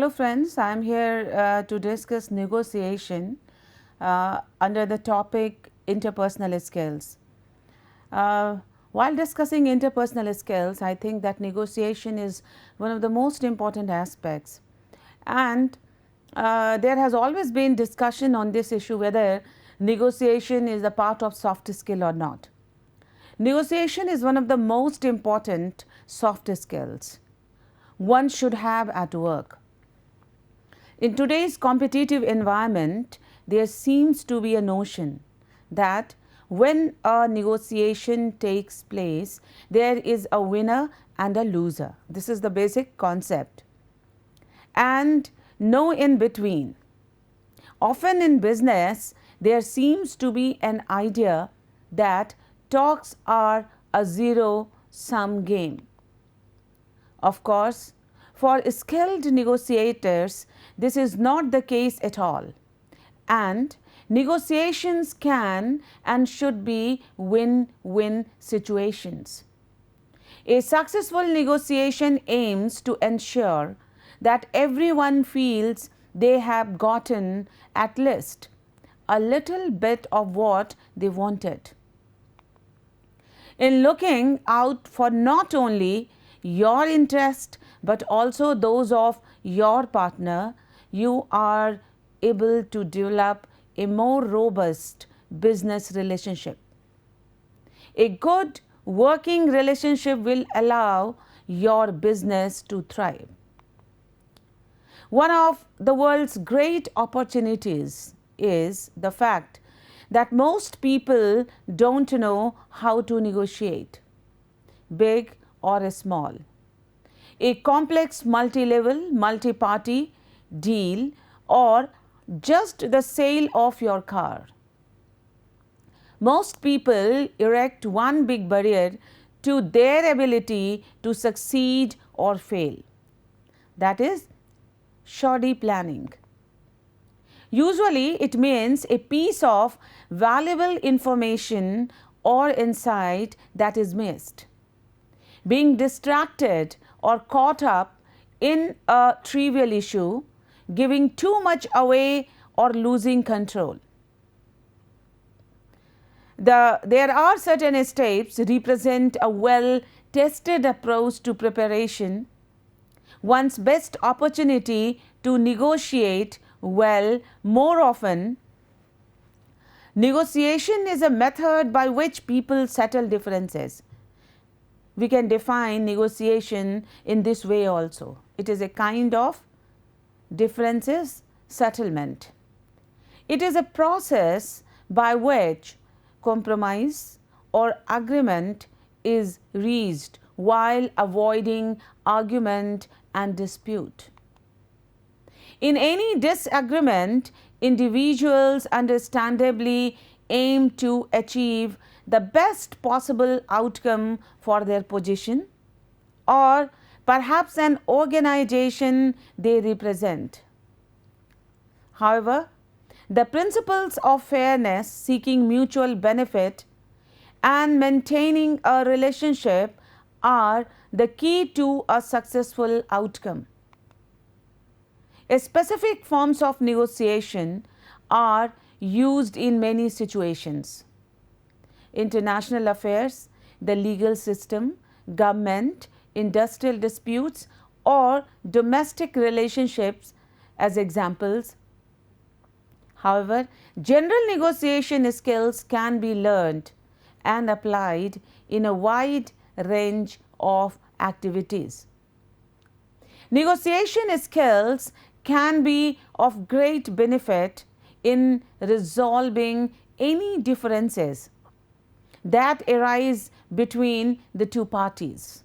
Hello friends, I am here to discuss negotiation under the topic interpersonal skills. While discussing interpersonal skills, I think that negotiation is one of the most important aspects, and there has always been discussion on this issue whether negotiation is a part of soft skill or not. Negotiation is one of the most important soft skills one should have at work. In today's competitive environment, there seems to be a notion that when a negotiation takes place, there is a winner and a loser. This is the basic concept, and no in between. Often in business, there seems to be an idea that talks are a zero-sum game. Of course, for skilled negotiators, this is not the case at all, and negotiations can and should be win-win situations. A successful negotiation aims to ensure that everyone feels they have gotten at least a little bit of what they wanted. In looking out for not only your interest but also those of your partner, you are able to develop a more robust business relationship. A good working relationship will allow your business to thrive. One of the world's great opportunities is the fact that most people don't know how to negotiate, big or small. A complex multi-level, multi-party deal or just the sale of your car. Most people erect one big barrier to their ability to succeed or fail. That is shoddy planning. Usually, it means a piece of valuable information or insight that is missed. Being distracted or caught up in a trivial issue, giving too much away or losing control. There are certain steps represent a well-tested approach to preparation. One's best opportunity to negotiate well. More often, negotiation is a method by which people settle differences. We can define negotiation in this way also. It is a kind of differences settlement. It is a process by which compromise or agreement is reached while avoiding argument and dispute. In any disagreement, individuals understandably aim to achieve the best possible outcome for their position or perhaps an organization they represent. However, the principles of fairness, seeking mutual benefit, and maintaining a relationship are the key to a successful outcome. Specific forms of negotiation are used in many situations. International affairs, the legal system, government, industrial disputes, or domestic relationships as examples. However, general negotiation skills can be learned and applied in a wide range of activities. Negotiation skills can be of great benefit in resolving any differences that arise between the two parties.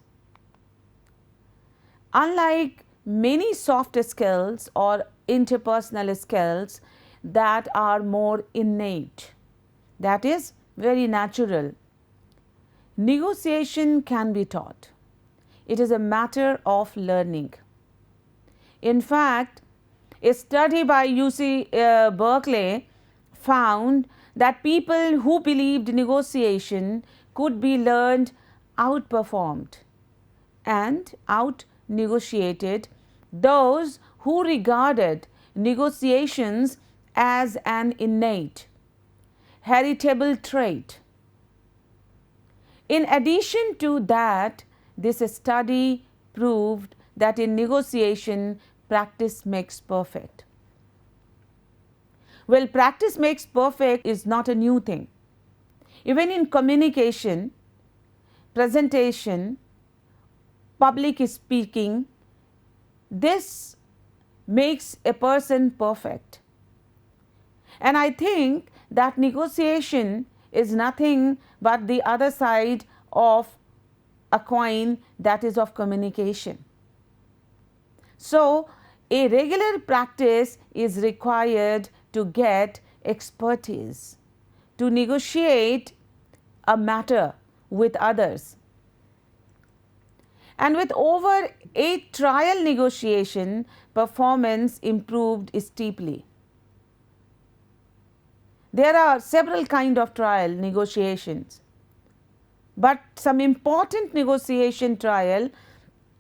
Unlike many soft skills or interpersonal skills that are more innate, that is very natural, negotiation can be taught. It is a matter of learning. In fact, a study by UC Berkeley found that people who believed negotiation could be learned outperformed and out-negotiated those who regarded negotiations as an innate, heritable trait. In addition to that, this study proved that in negotiation, practice makes perfect. Well, practice makes perfect is not a new thing. Even in communication, presentation, public speaking, this makes a person perfect. And I think that negotiation is nothing but the other side of a coin, that is of communication. So, a regular practice is required to get expertise, to negotiate a matter with others. And with over 8 trial negotiation, performance improved steeply. There are several kinds of trial negotiations, but some important negotiation trial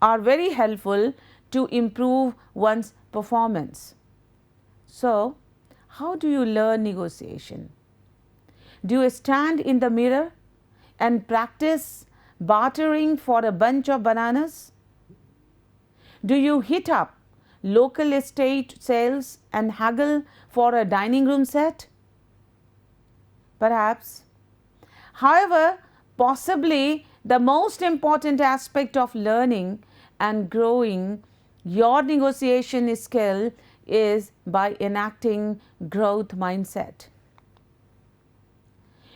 are very helpful to improve one's performance. So, how do you learn negotiation? Do you stand in the mirror and practice bartering for a bunch of bananas? Do you hit up local estate sales and haggle for a dining room set? Perhaps. However, possibly the most important aspect of learning and growing your negotiation skill is by enacting growth mindset.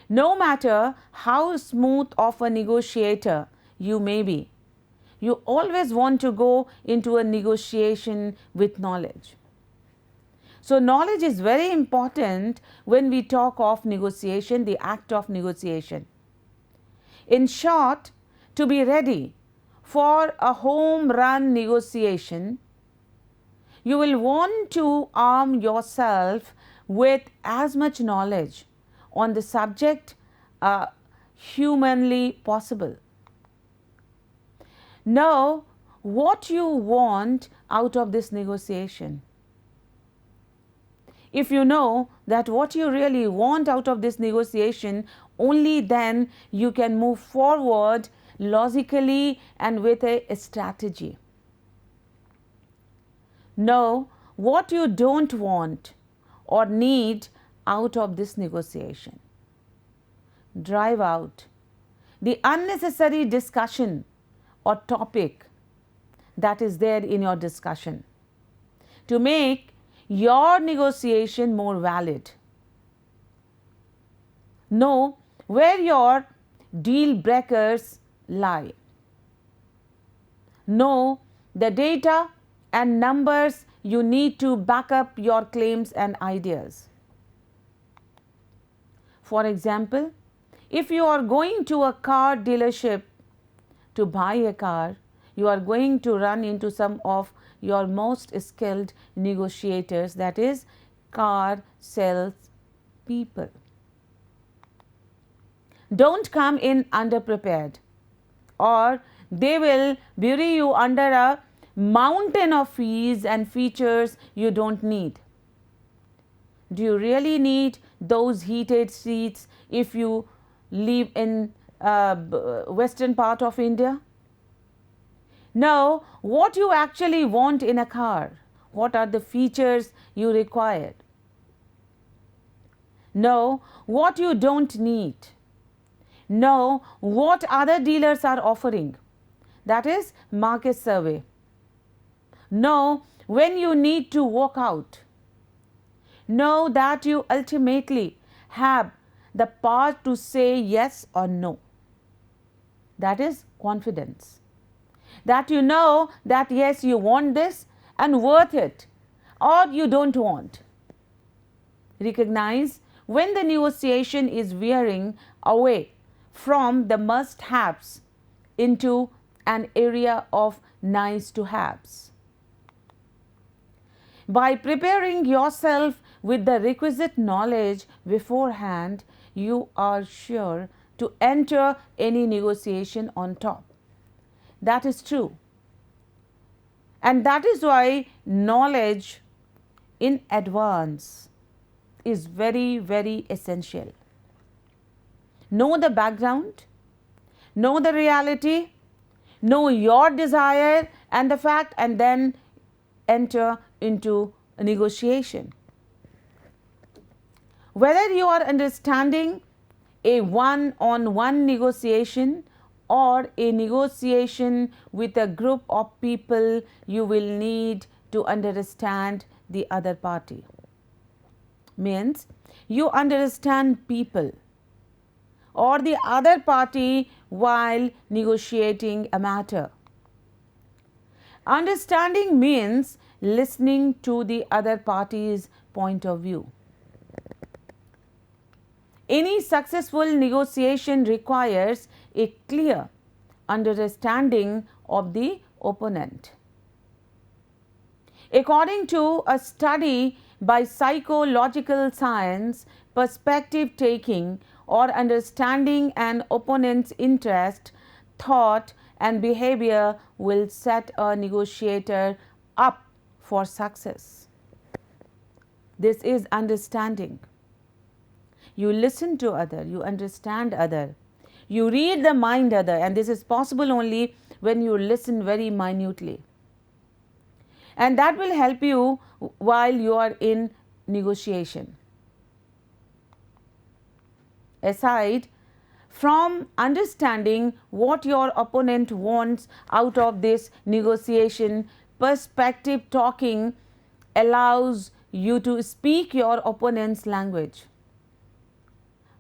No matter how smooth of a negotiator you may be, you always want to go into a negotiation with knowledge. So, knowledge is very important when we talk of negotiation, the act of negotiation. In short, to be ready for a home run negotiation, you will want to arm yourself with as much knowledge on the subject humanly possible. Know what you want out of this negotiation. If you know that what you really want out of this negotiation, only then you can move forward logically and with a strategy. Know what you don't want or need out of this negotiation. Drive out the unnecessary discussion or topic that is there in your discussion to make your negotiation more valid. Know where your deal breakers lie. Know the data and numbers you need to back up your claims and ideas. For example, if you are going to a car dealership to buy a car, you are going to run into some of your most skilled negotiators, that is, car sales people. Don't come in underprepared, or they will bury you under a mountain of fees and features you don't need. Do you really need those heated seats if you live in western part of India? Know what you actually want in a car. What are the features you require? Know what you don't need. Know what other dealers are offering. That is market survey. Know when you need to walk out. Know that you ultimately have the power to say yes or no. That is confidence. That you know that yes, you want this and worth it, or you don't want. Recognize when the negotiation is veering away from the must-haves into an area of nice-to-haves. By preparing yourself with the requisite knowledge beforehand, you are sure to enter any negotiation on top. That is true. And that is why knowledge in advance is very, very essential. Know the background, know the reality, know your desire and the fact, and then enter into a negotiation. Whether you are understanding a one-on-one negotiation or a negotiation with a group of people, you will need to understand the other party. Means you understand people or the other party while negotiating a matter. Understanding means listening to the other party's point of view. Any successful negotiation requires a clear understanding of the opponent. According to a study by psychological science, perspective taking or understanding an opponent's interest, thought, and behavior will set a negotiator up for success. This is understanding. You listen to other, you understand other, you read the mind other, and this is possible only when you listen very minutely. And that will help you while you are in negotiation. Aside from understanding what your opponent wants out of this negotiation, perspective talking allows you to speak your opponent's language.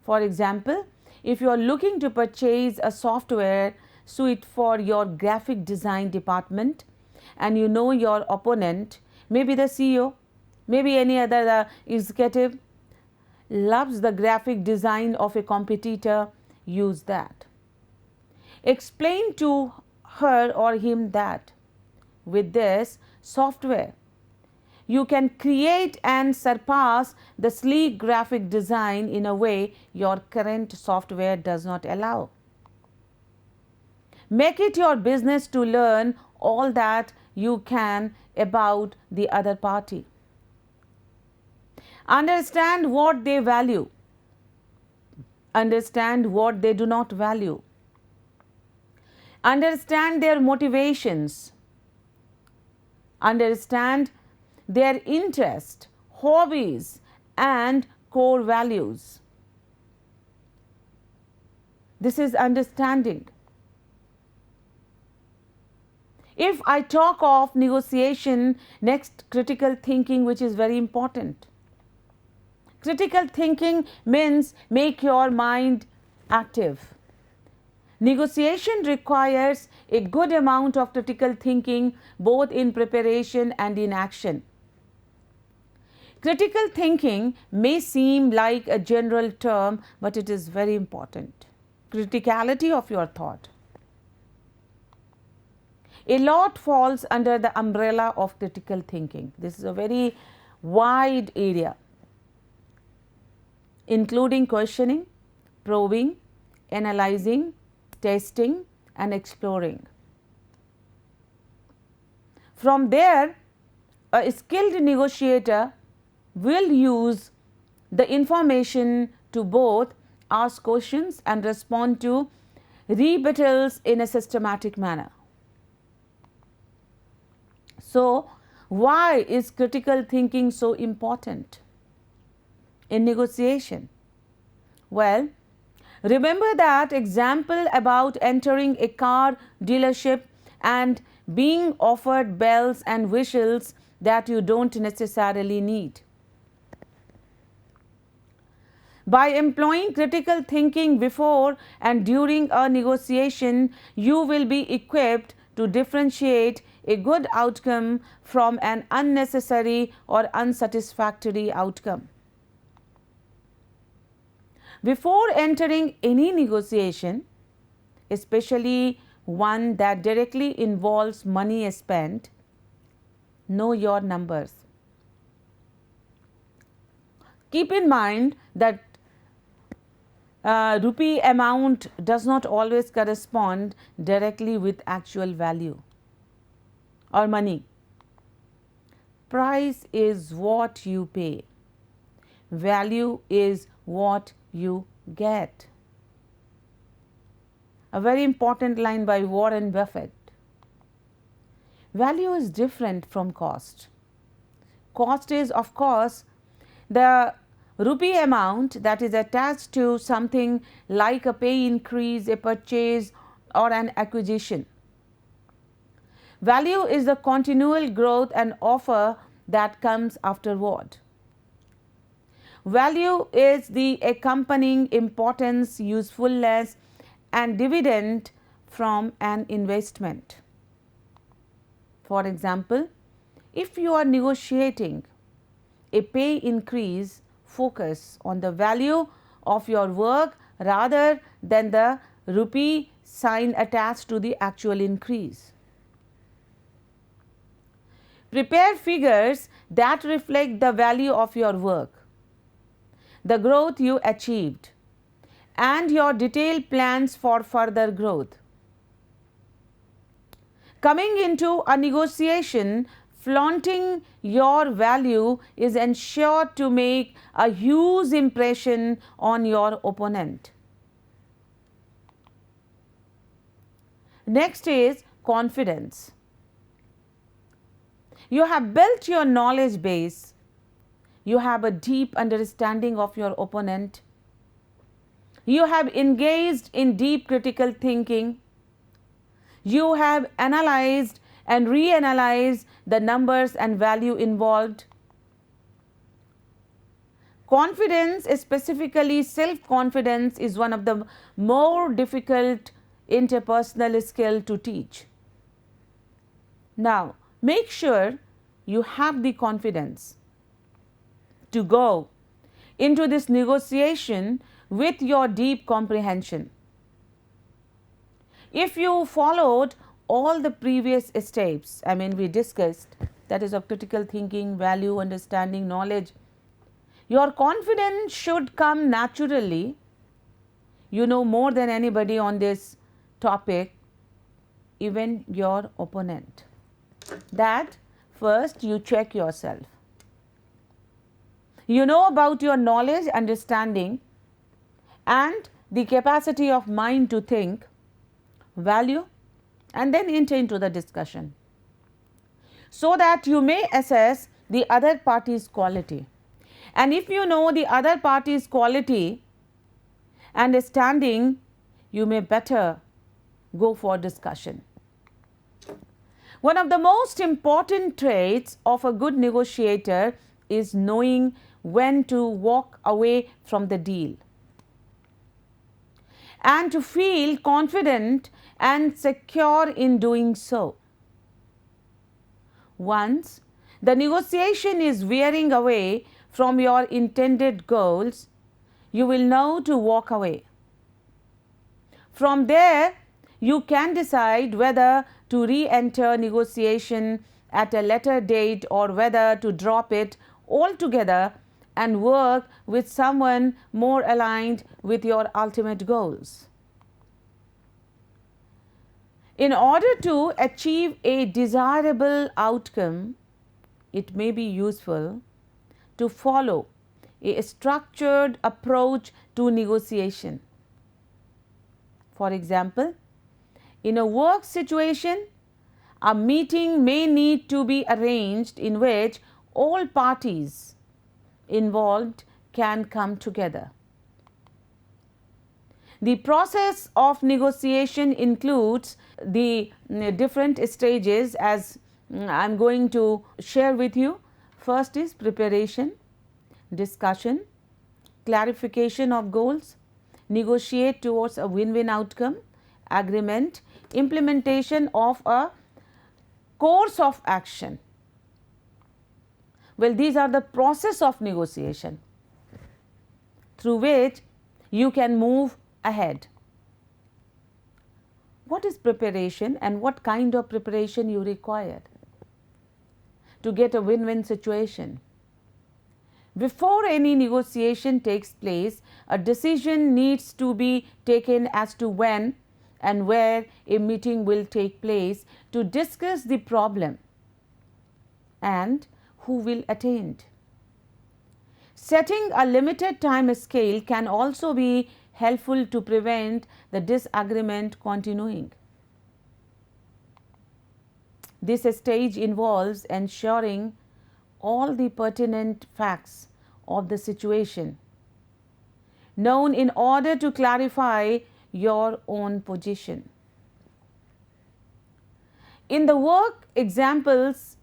For example, if you are looking to purchase a software suite for your graphic design department and you know your opponent, maybe the CEO, maybe any other executive, loves the graphic design of a competitor, use that. Explain to her or him that with this software, you can create and surpass the sleek graphic design in a way your current software does not allow. Make it your business to learn all that you can about the other party. Understand what they value. Understand what they do not value. Understand their motivations. Understand their interest, hobbies, and core values. This is understanding. If I talk of negotiation, next critical thinking, which is very important. Critical thinking means make your mind active. Negotiation requires a good amount of critical thinking both in preparation and in action. Critical thinking may seem like a general term, but it is very important. Criticality of your thought. A lot falls under the umbrella of critical thinking. This is a very wide area, including questioning, probing, analyzing, testing, and exploring. From there, a skilled negotiator will use the information to both ask questions and respond to rebuttals in a systematic manner. So, why is critical thinking so important in negotiation? Well, remember that example about entering a car dealership and being offered bells and whistles that you don't necessarily need. By employing critical thinking before and during a negotiation, you will be equipped to differentiate a good outcome from an unnecessary or unsatisfactory outcome. Before entering any negotiation, especially one that directly involves money spent, know your numbers. Keep in mind that rupee amount does not always correspond directly with actual value or money. price is what you pay. Value is what you get. A very important line by Warren Buffett. Value is different from cost. Cost is, of course, the rupee amount that is attached to something like a pay increase, a purchase, or an acquisition. Value is the continual growth and offer that comes afterward. Value is the accompanying importance, usefulness, and dividend from an investment. For example, if you are negotiating a pay increase, focus on the value of your work rather than the rupee sign attached to the actual increase. Prepare figures that reflect the value of your work, the growth you achieved, and your detailed plans for further growth. Coming into a negotiation, flaunting your value is ensured to make a huge impression on your opponent. Next is confidence. You have built your knowledge base. You have a deep understanding of your opponent. You have engaged in deep critical thinking. You have analyzed and reanalyzed the numbers and value involved. Confidence, specifically self-confidence, is one of the more difficult interpersonal skills to teach. Now, make sure you have the confidence to go into this negotiation with your deep comprehension. If you followed all the previous steps, we discussed, that is of critical thinking, value, understanding, knowledge, your confidence should come naturally. You know more than anybody on this topic, even your opponent. That first you check yourself. You know about your knowledge, understanding, and the capacity of mind to think, value, and then enter into the discussion, so that you may assess the other party's quality. And if you know the other party's quality and standing, you may better go for discussion. One of the most important traits of a good negotiator is knowing when to walk away from the deal and to feel confident and secure in doing so. Once the negotiation is veering away from your intended goals, you will know to walk away. From there, you can decide whether to re-enter negotiation at a later date or whether to drop it altogether and work with someone more aligned with your ultimate goals. In order to achieve a desirable outcome, it may be useful to follow a structured approach to negotiation. For example, in a work situation, a meeting may need to be arranged in which all parties involved can come together. The process of negotiation includes the different stages, as I am going to share with you. First is preparation, discussion, clarification of goals, negotiate towards a win-win outcome, agreement, implementation of a course of action. Well, these are the process of negotiation through which you can move ahead. What is preparation and what kind of preparation you require to get a win-win situation? Before any negotiation takes place, a decision needs to be taken as to when and where a meeting will take place to discuss the problem and who will attend. Setting a limited time scale can also be helpful to prevent the disagreement continuing. This stage involves ensuring all the pertinent facts of the situation known in order to clarify your own position. In the work examples,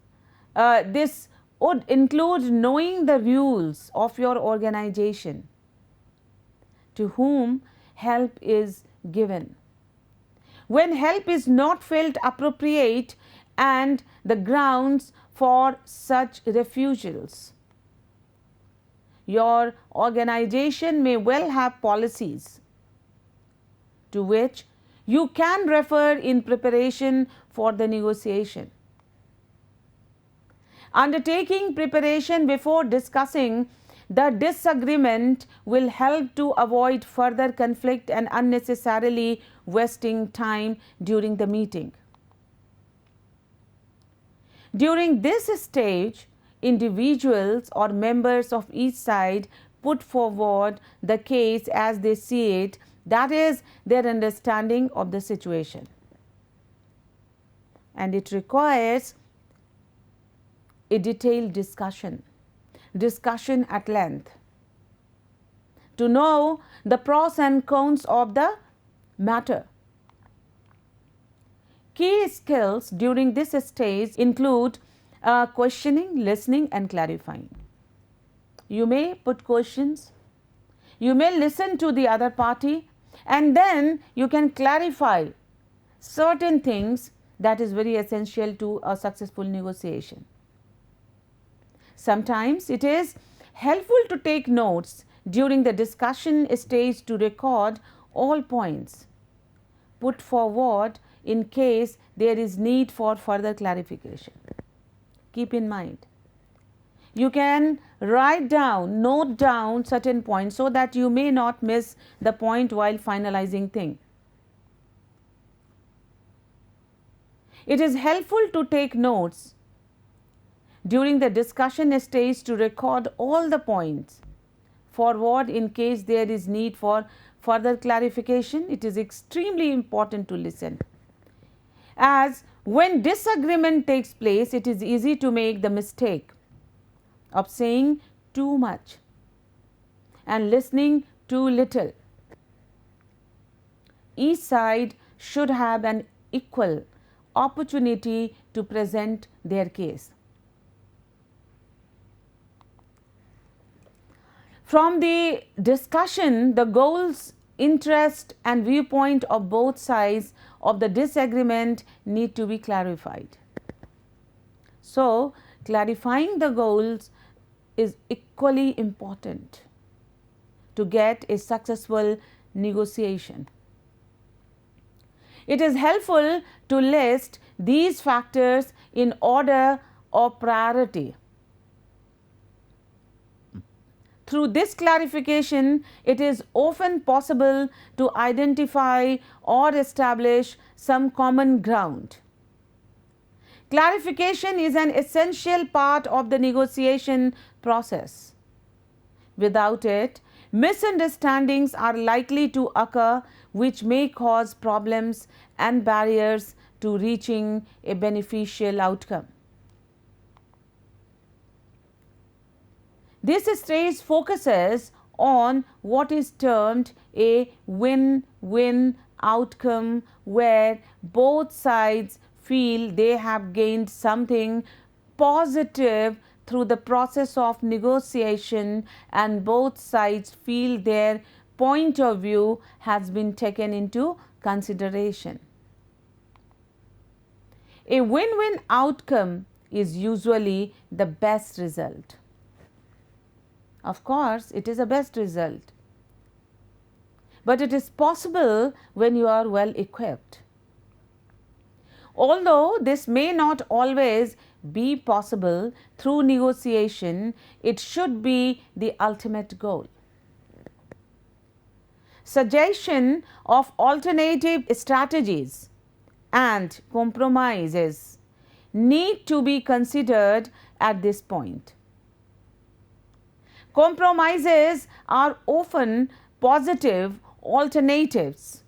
this would include knowing the rules of your organization, to whom help is given, when help is not felt appropriate, and the grounds for such refusals. Your organization may well have policies to which you can refer in preparation for the negotiation. Undertaking preparation before discussing the disagreement will help to avoid further conflict and unnecessarily wasting time during the meeting. During this stage, individuals or members of each side put forward the case as they see it, that is, their understanding of the situation. And it requires a detailed discussion at length, to know the pros and cons of the matter. Key skills during this stage include questioning, listening and clarifying. You may put questions, you may listen to the other party, and then you can clarify certain things that is very essential to a successful negotiation. Sometimes it is helpful to take notes during the discussion stage to record all points put forward in case there is need for further clarification. Keep in mind, you can note down certain points so that you may not miss the point while finalizing thing. It is helpful to take notes during the discussion stage to record all the points forward in case there is need for further clarification. It is extremely important to listen, as when disagreement takes place, it is easy to make the mistake of saying too much and listening too little. Each side should have an equal opportunity to present their case. From the discussion, the goals, interest and viewpoint of both sides of the disagreement need to be clarified. So, clarifying the goals is equally important to get a successful negotiation. It is helpful to list these factors in order of priority. Through this clarification, it is often possible to identify or establish some common ground. Clarification is an essential part of the negotiation process. Without it, misunderstandings are likely to occur, which may cause problems and barriers to reaching a beneficial outcome. This stage focuses on what is termed a win-win outcome, where both sides feel they have gained something positive through the process of negotiation, and both sides feel their point of view has been taken into consideration. A win-win outcome is usually the best result. Of course, it is a best result, but it is possible when you are well equipped. Although this may not always be possible through negotiation, it should be the ultimate goal. Suggestion of alternative strategies and compromises need to be considered at this point. Compromises are often positive alternatives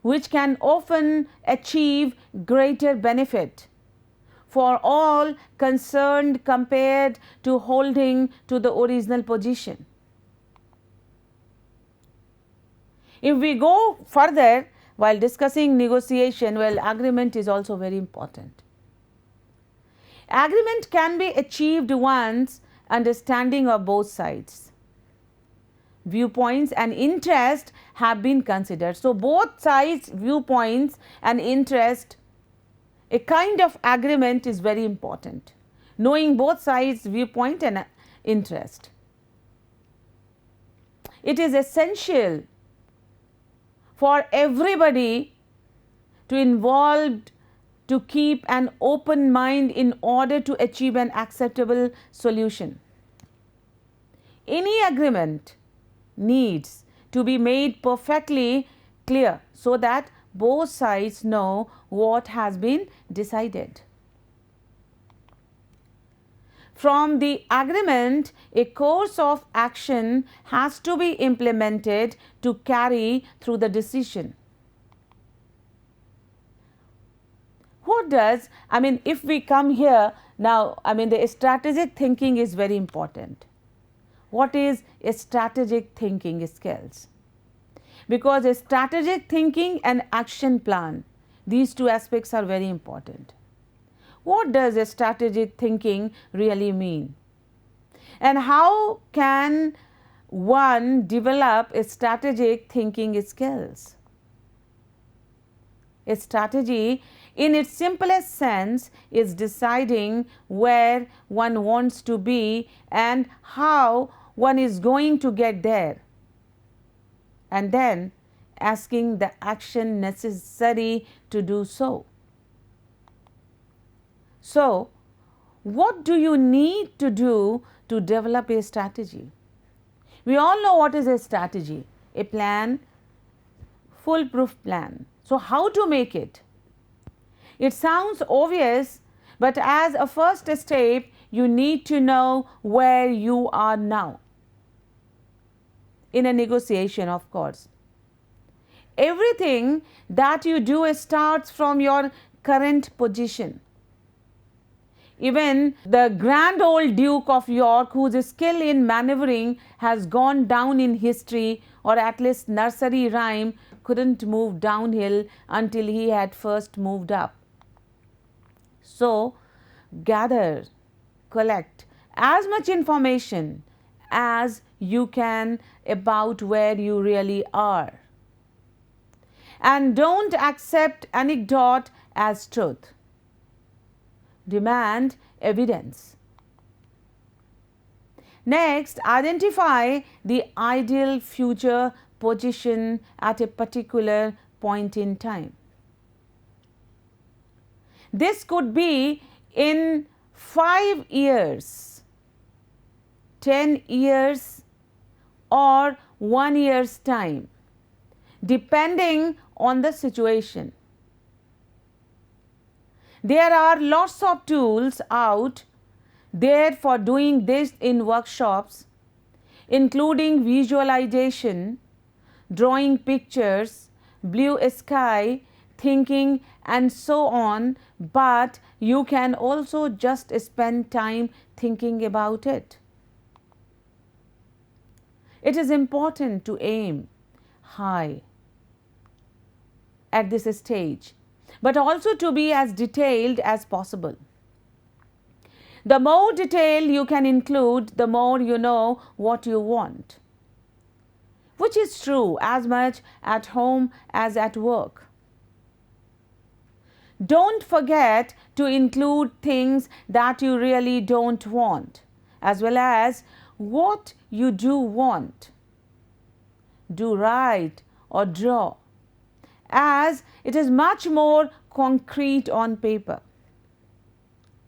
which can often achieve greater benefit for all concerned compared to holding to the original position. If we go further while discussing negotiation, well, agreement is also very important. Agreement can be achieved once understanding of both sides. Viewpoints and interest have been considered. So, both sides' viewpoints and interest, a kind of agreement is very important. Knowing both sides' viewpoint and interest. It is essential for everybody to involve to keep an open mind in order to achieve an acceptable solution. Any agreement needs to be made perfectly clear so that both sides know what has been decided. From the agreement, a course of action has to be implemented to carry through the decision. What does, if we come here now, the strategic thinking is very important. What is a strategic thinking skills? Because a strategic thinking and action plan, these two aspects are very important. What does a strategic thinking really mean? And how can one develop a strategic thinking skills? A strategy in its simplest sense is deciding where one wants to be and how one is going to get there, and then asking the action necessary to do so. So, what do you need to do to develop a strategy? We all know what is a strategy, a plan, foolproof plan. So, how to make it? It sounds obvious, but as a first step, you need to know where you are now. In a negotiation, of course. Everything that you do starts from your current position. Even the grand old Duke of York, whose skill in maneuvering has gone down in history, or at least nursery rhyme, couldn't move downhill until he had first moved up. So, gather, collect as much information as you can about where you really are. And don't accept anecdote as truth. Demand evidence. Next, identify the ideal future position at a particular point in time. This could be in 5 years, 10 years, or 1 year's time, depending on the situation. There are lots of tools out there for doing this in workshops, including visualization, drawing pictures, blue sky, thinking, and so on, but you can also just spend time thinking about it. It is important to aim high at this stage, but also to be as detailed as possible. The more detail you can include, the more you know what you want, which is true as much at home as at work. Don't forget to include things that you really don't want, as well as what you do want. Do write or draw, as it is much more concrete on paper.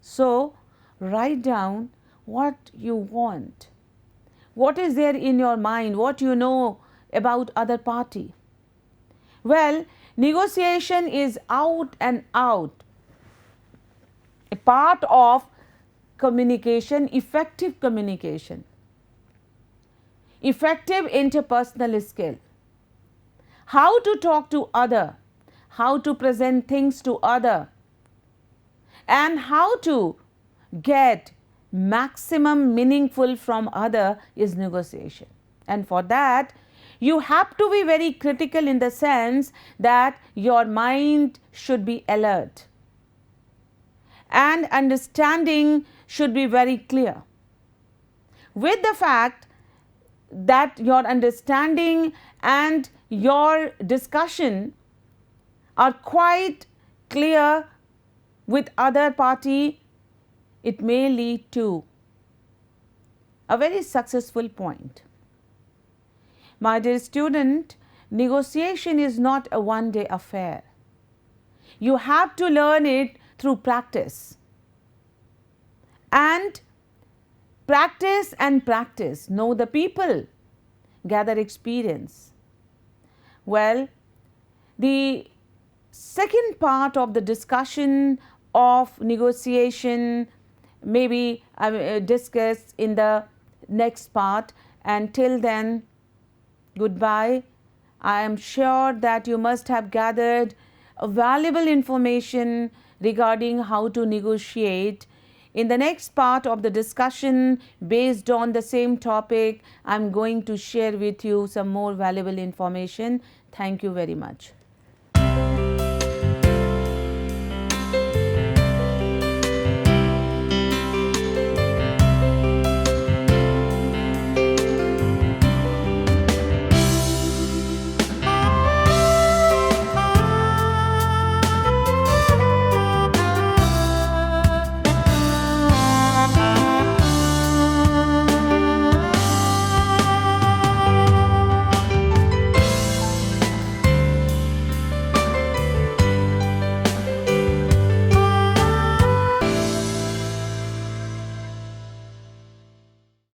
So, write down what you want, what is there in your mind, what you know about other party. Well, negotiation is out and out a part of communication, effective communication, effective interpersonal skill, how to talk to other, how to present things to other, and how to get maximum meaningful from other is negotiation. And for that, you have to be very critical in the sense that your mind should be alert and understanding should be very clear. With the fact that your understanding and your discussion are quite clear with other party, it may lead to a very successful point. My dear student, negotiation is not a one-day affair. You have to learn it through practice. And practice, know the people, gather experience. Well, the second part of the discussion of negotiation may be discussed in the next part. And till then, goodbye. I am sure that you must have gathered valuable information regarding how to negotiate. In the next part of the discussion based on the same topic, I am going to share with you some more valuable information. Thank you very much.